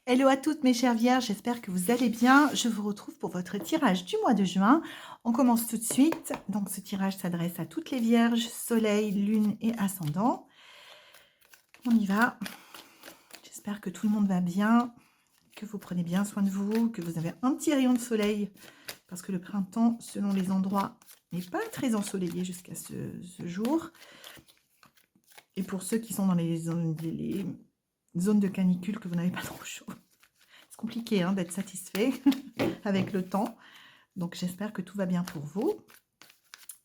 Hello à toutes mes chères vierges, j'espère que vous allez bien. Je vous retrouve pour votre tirage du mois de juin. On commence tout de suite. Donc ce tirage s'adresse à toutes les vierges, soleil, lune et ascendant. On y va. J'espère que tout le monde va bien, que vous prenez bien soin de vous, que vous avez un petit rayon de soleil. Parce que le printemps, selon les endroits, n'est pas très ensoleillé jusqu'à ce jour. Et pour ceux qui sont dans les zones de canicule, que vous n'avez pas trop chaud. C'est compliqué hein, d'être satisfait avec le temps. Donc, j'espère que tout va bien pour vous.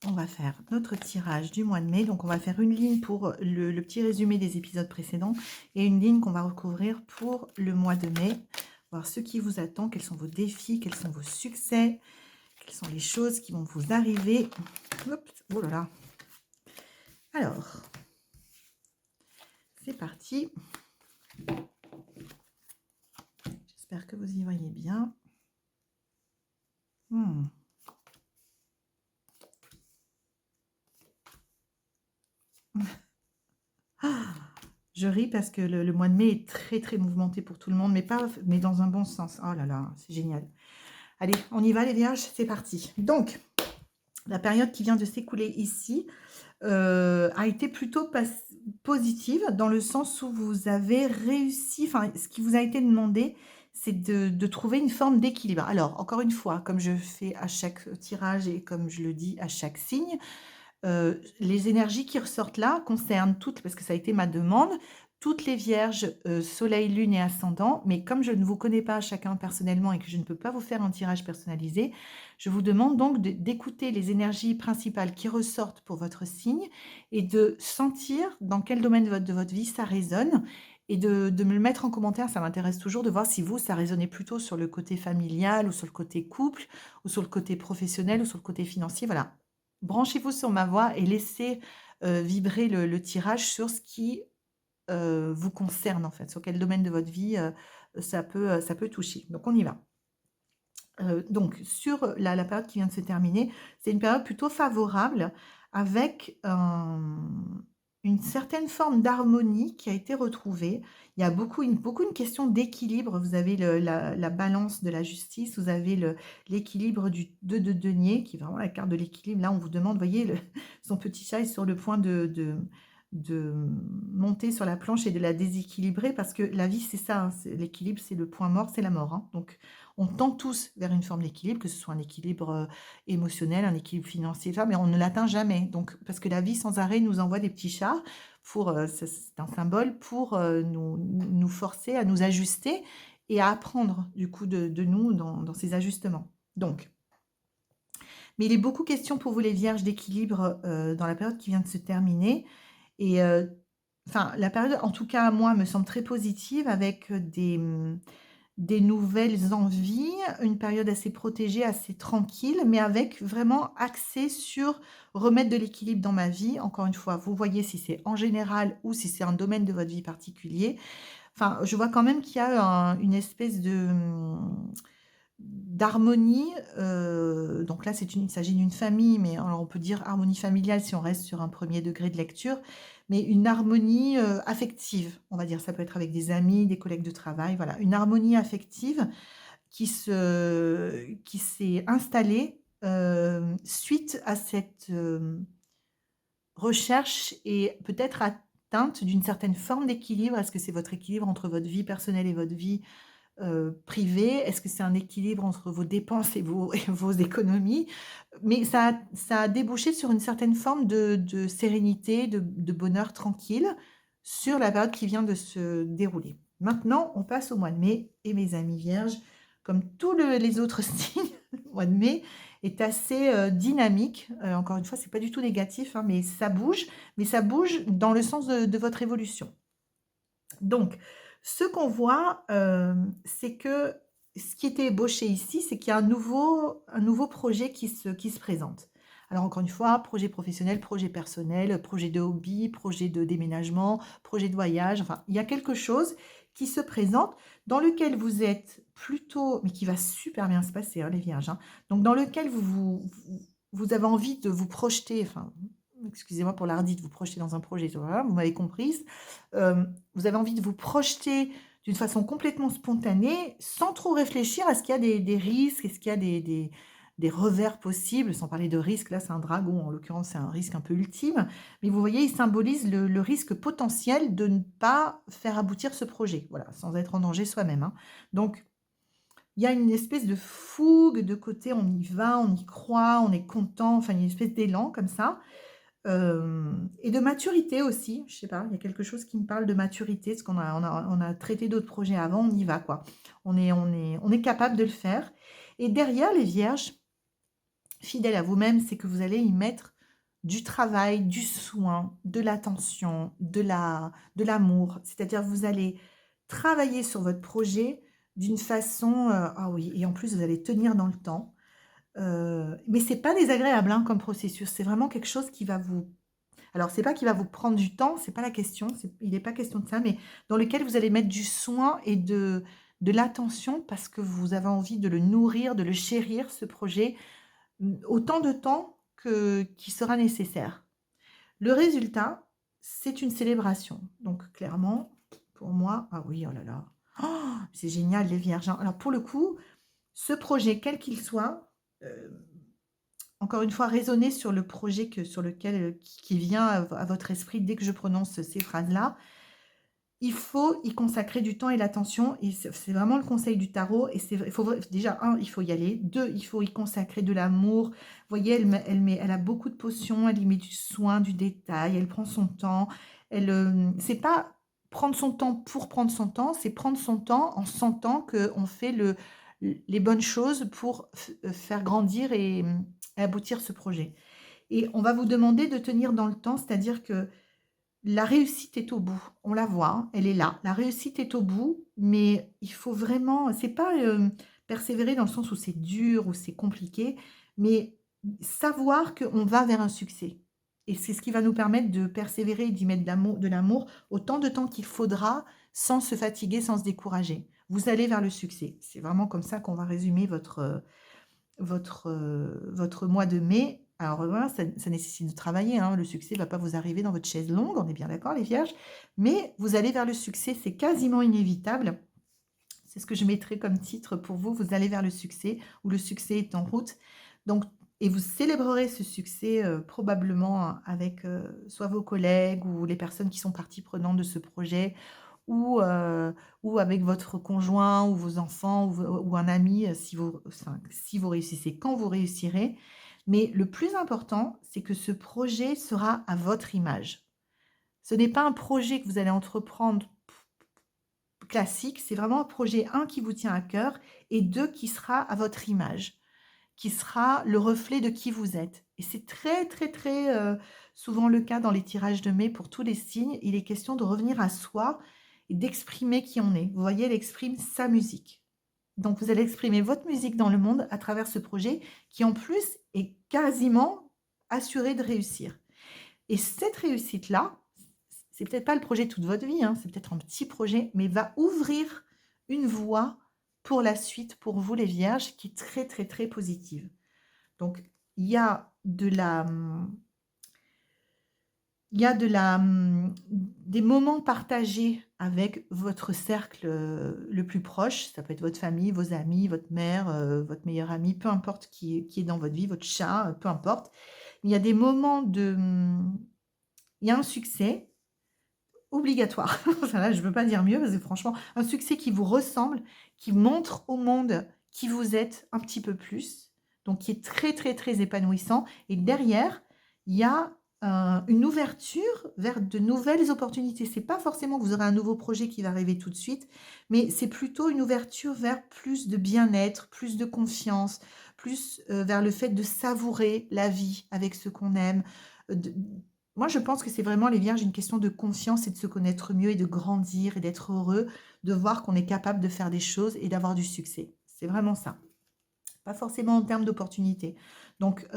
On va faire notre tirage du mois de mai. Donc, on va faire une ligne pour le petit résumé des épisodes précédents et une ligne qu'on va recouvrir pour le mois de mai. Voir ce qui vous attend, quels sont vos défis, quels sont vos succès, quelles sont les choses qui vont vous arriver. Hop, oh là là. Alors, c'est parti. J'espère que vous y voyez bien. Je ris parce que le mois de mai est très très mouvementé pour tout le monde, mais dans un bon sens. Oh là là, c'est génial. Allez, on y va les vierges, c'est parti. Donc, la période qui vient de s'écouler ici a été plutôt positive dans le sens où vous avez réussi, enfin, ce qui vous a été demandé, c'est de trouver une forme d'équilibre. Alors, encore une fois, comme je fais à chaque tirage et comme je le dis à chaque signe, les énergies qui ressortent là concernent toutes, parce que ça a été ma demande, toutes les vierges, soleil, lune et ascendant, mais comme je ne vous connais pas chacun personnellement et que je ne peux pas vous faire un tirage personnalisé, je vous demande donc d'écouter les énergies principales qui ressortent pour votre signe et de sentir dans quel domaine de votre vie ça résonne et de me le mettre en commentaire. Ça m'intéresse toujours de voir si vous, ça résonnait plutôt sur le côté familial ou sur le côté couple ou sur le côté professionnel ou sur le côté financier. Voilà, branchez-vous sur ma voix et laissez vibrer le tirage sur ce qui vous concerne, en fait, sur quel domaine de votre vie ça peut toucher. Donc, on y va. Donc, sur la période qui vient de se terminer, c'est une période plutôt favorable avec une certaine forme d'harmonie qui a été retrouvée. Il y a beaucoup une question d'équilibre. Vous avez la balance de la justice, vous avez l'équilibre du 2 de denier, qui est vraiment la carte de l'équilibre. Là, on vous demande, vous voyez, son petit chat est sur le point de monter sur la planche et de la déséquilibrer, parce que la vie, c'est ça, hein, l'équilibre, c'est le point mort, c'est la mort. Hein. Donc, on tend tous vers une forme d'équilibre, que ce soit un équilibre émotionnel, un équilibre financier, mais on ne l'atteint jamais. Donc, parce que la vie sans arrêt nous envoie des petits chats, c'est un symbole pour nous forcer à nous ajuster et à apprendre du coup de nous dans ces ajustements. Donc, mais il est beaucoup question pour vous les vierges d'équilibre dans la période qui vient de se terminer. Et enfin, la période, en tout cas à moi, me semble très positive avec des nouvelles envies, une période assez protégée, assez tranquille, mais avec vraiment axé sur remettre de l'équilibre dans ma vie. Encore une fois, vous voyez si c'est en général ou si c'est un domaine de votre vie particulier. Enfin, je vois quand même qu'il y a une espèce d'harmonie. Donc là, il s'agit d'une famille, mais alors on peut dire harmonie familiale si on reste sur un premier degré de lecture, mais une harmonie affective, on va dire. Ça peut être avec des amis, des collègues de travail, voilà. Une harmonie affective qui s'est installée suite à cette recherche et peut-être atteinte d'une certaine forme d'équilibre. Est-ce que c'est votre équilibre entre votre vie personnelle et votre vie privée? Est-ce que c'est un équilibre entre vos dépenses et vos économies? Mais ça a débouché sur une certaine forme de sérénité, de bonheur tranquille sur la période qui vient de se dérouler. Maintenant, on passe au mois de mai et mes amis vierges, comme tous les autres signes, le mois de mai est assez dynamique. Encore une fois, c'est pas du tout négatif, hein, mais ça bouge dans le sens de votre évolution. Donc, ce qu'on voit, c'est que ce qui était ébauché ici, c'est qu'il y a un nouveau projet qui se présente. Alors, encore une fois, projet professionnel, projet personnel, projet de hobby, projet de déménagement, projet de voyage. Enfin, il y a quelque chose qui se présente dans lequel vous êtes plutôt, mais qui va super bien se passer, hein, les vierges. Hein. Donc, dans lequel vous avez envie de vous projeter, enfin, excusez-moi pour l'ardite, vous projeter dans un projet, voilà, vous m'avez comprise. Vous avez envie de vous projeter d'une façon complètement spontanée, sans trop réfléchir à ce qu'il y a des risques, est-ce qu'il y a des revers possibles, sans parler de risques. Là, c'est un dragon, en l'occurrence, c'est un risque un peu ultime. Mais vous voyez, il symbolise le risque potentiel de ne pas faire aboutir ce projet, voilà, sans être en danger soi-même, hein. Donc, il y a une espèce de fougue de côté, on y va, on y croit, on est content, enfin, il y a une espèce d'élan comme ça. Et de maturité aussi, je sais pas, il y a quelque chose qui me parle de maturité, parce qu'on a traité d'autres projets avant, on y va quoi. On est capable de le faire. Et derrière les vierges, fidèles à vous-même, c'est que vous allez y mettre du travail, du soin, de l'attention, de l'amour. C'est-à-dire vous allez travailler sur votre projet d'une façon, ah oui, et en plus vous allez tenir dans le temps. Mais c'est pas désagréable hein, comme processus, c'est vraiment quelque chose qui va vous... Alors, c'est pas qu'il va vous prendre du temps, c'est pas la question, il n'est pas question de ça, mais dans lequel vous allez mettre du soin et de l'attention parce que vous avez envie de le nourrir, de le chérir, ce projet, autant de temps qu'il sera nécessaire. Le résultat, c'est une célébration. Donc, clairement, pour moi, ah oui, oh là là, oh, c'est génial les vierges, hein. Alors, pour le coup, ce projet, quel qu'il soit, encore une fois, raisonnez sur le projet sur lequel, qui vient à votre esprit dès que je prononce ces phrases-là. Il faut y consacrer du temps et l'attention, et c'est vraiment le conseil du tarot. Et il faut déjà, un, il faut y aller. Deux, il faut y consacrer de l'amour. Vous voyez, elle a beaucoup de potions, elle y met du soin, du détail, elle prend son temps. C'est pas prendre son temps pour prendre son temps, c'est prendre son temps en sentant qu'on fait les bonnes choses pour faire grandir et aboutir ce projet. Et on va vous demander de tenir dans le temps, c'est-à-dire que la réussite est au bout. On la voit, hein, elle est là. La réussite est au bout, mais il faut vraiment, c'est pas persévérer dans le sens où c'est dur, où c'est compliqué, mais savoir qu'on va vers un succès. Et c'est ce qui va nous permettre de persévérer et d'y mettre de l'amour autant de temps qu'il faudra sans se fatiguer, sans se décourager. Vous allez vers le succès. C'est vraiment comme ça qu'on va résumer votre mois de mai. Alors voilà, ça nécessite de travailler, hein. Le succès ne va pas vous arriver dans votre chaise longue, on est bien d'accord les vierges, mais vous allez vers le succès, c'est quasiment inévitable. C'est ce que je mettrai comme titre pour vous, vous allez vers le succès, ou le succès est en route. Donc, et vous célébrerez ce succès probablement avec soit vos collègues ou les personnes qui sont partie prenante de ce projet, ou avec votre conjoint ou vos enfants ou un ami si vous réussissez, quand vous réussirez. Mais le plus important, c'est que ce projet sera à votre image. Ce n'est pas un projet que vous allez entreprendre classique, c'est vraiment un projet, un, qui vous tient à cœur et deux, qui sera à votre image, qui sera le reflet de qui vous êtes. Et c'est très, très, très souvent le cas dans les tirages de mai pour tous les signes. Il est question de revenir à soi et d'exprimer qui on est. Vous voyez, elle exprime sa musique. Donc, vous allez exprimer votre musique dans le monde à travers ce projet qui, en plus, est quasiment assuré de réussir. Et cette réussite-là, c'est peut-être pas le projet toute votre vie, hein, c'est peut-être un petit projet, mais va ouvrir une voie pour la suite, pour vous les vierges, qui est très, très, très positive. Donc, il y a des moments partagés avec votre cercle le plus proche. Ça peut être votre famille, vos amis, votre mère, votre meilleur ami, peu importe qui est dans votre vie, votre chat, peu importe. Il y a des moments il y a un succès obligatoire. Là, je ne veux pas dire mieux, parce que franchement, un succès qui vous ressemble, qui montre au monde qui vous êtes un petit peu plus, donc qui est très, très, très épanouissant. Et derrière, il y a une ouverture vers de nouvelles opportunités. Ce n'est pas forcément que vous aurez un nouveau projet qui va arriver tout de suite, mais c'est plutôt une ouverture vers plus de bien-être, plus de confiance, plus vers le fait de savourer la vie avec ce qu'on aime. Moi, je pense que c'est vraiment les vierges une question de confiance et de se connaître mieux et de grandir et d'être heureux, de voir qu'on est capable de faire des choses et d'avoir du succès. C'est vraiment ça. Pas forcément en termes d'opportunités. Donc,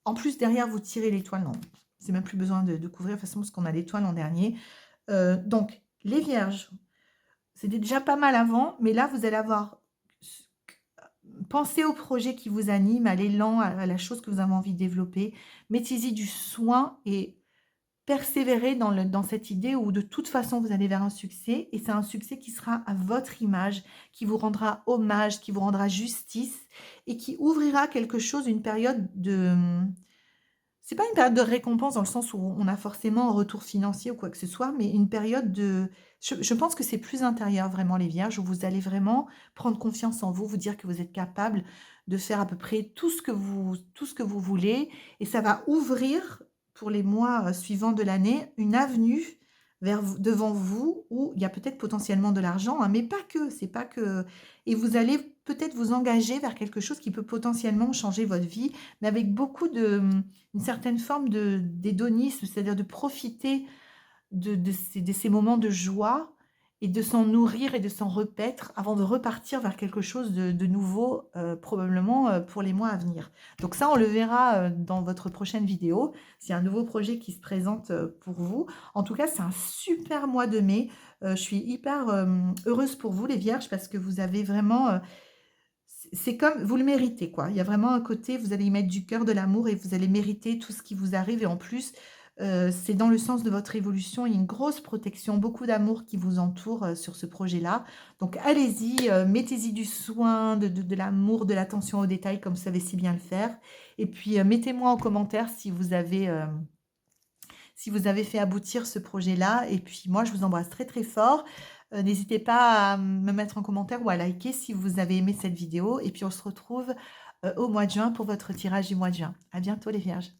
en plus, derrière, vous tirez l'étoile. Non, c'est même plus besoin de couvrir, de toute façon, parce qu'on a l'étoile l'an dernier. Donc, les vierges, c'était déjà pas mal avant, mais là, vous allez avoir... Pensez au projet qui vous anime, à l'élan, à la chose que vous avez envie de développer. Mettez-y du soin et persévérer dans cette idée où de toute façon vous allez vers un succès et c'est un succès qui sera à votre image, qui vous rendra hommage, qui vous rendra justice et qui ouvrira quelque chose, une période de, c'est pas une période de récompense dans le sens où on a forcément un retour financier ou quoi que ce soit, mais une période de, je pense que c'est plus intérieur vraiment les vierges, où vous allez vraiment prendre confiance en vous, vous dire que vous êtes capable de faire à peu près tout ce que vous voulez et ça va ouvrir pour les mois suivants de l'année une avenue devant vous où il y a peut-être potentiellement de l'argent, hein, mais pas que, c'est pas que, et vous allez peut-être vous engager vers quelque chose qui peut potentiellement changer votre vie, mais avec beaucoup de, une certaine forme d'hédonisme, c'est-à-dire de profiter de ces moments de joie et de s'en nourrir et de s'en repaître avant de repartir vers quelque chose de nouveau, probablement pour les mois à venir. Donc ça, on le verra dans votre prochaine vidéo, s'il y a un nouveau projet qui se présente pour vous. En tout cas, c'est un super mois de mai. Je suis hyper heureuse pour vous, les vierges, parce que vous avez vraiment... c'est comme, vous le méritez, quoi. Il y a vraiment un côté, vous allez y mettre du cœur, de l'amour et vous allez mériter tout ce qui vous arrive. Et en plus, c'est dans le sens de votre évolution. Il y a une grosse protection, beaucoup d'amour qui vous entoure sur ce projet-là. Donc, allez-y, mettez-y du soin, de l'amour, de l'attention aux détails, comme vous savez si bien le faire. Et puis, mettez-moi en commentaire si vous avez fait aboutir ce projet-là. Et puis, moi, je vous embrasse très, très fort. N'hésitez pas à me mettre en commentaire ou à liker si vous avez aimé cette vidéo. Et puis, on se retrouve au mois de juin pour votre tirage du mois de juin. À bientôt, les vierges.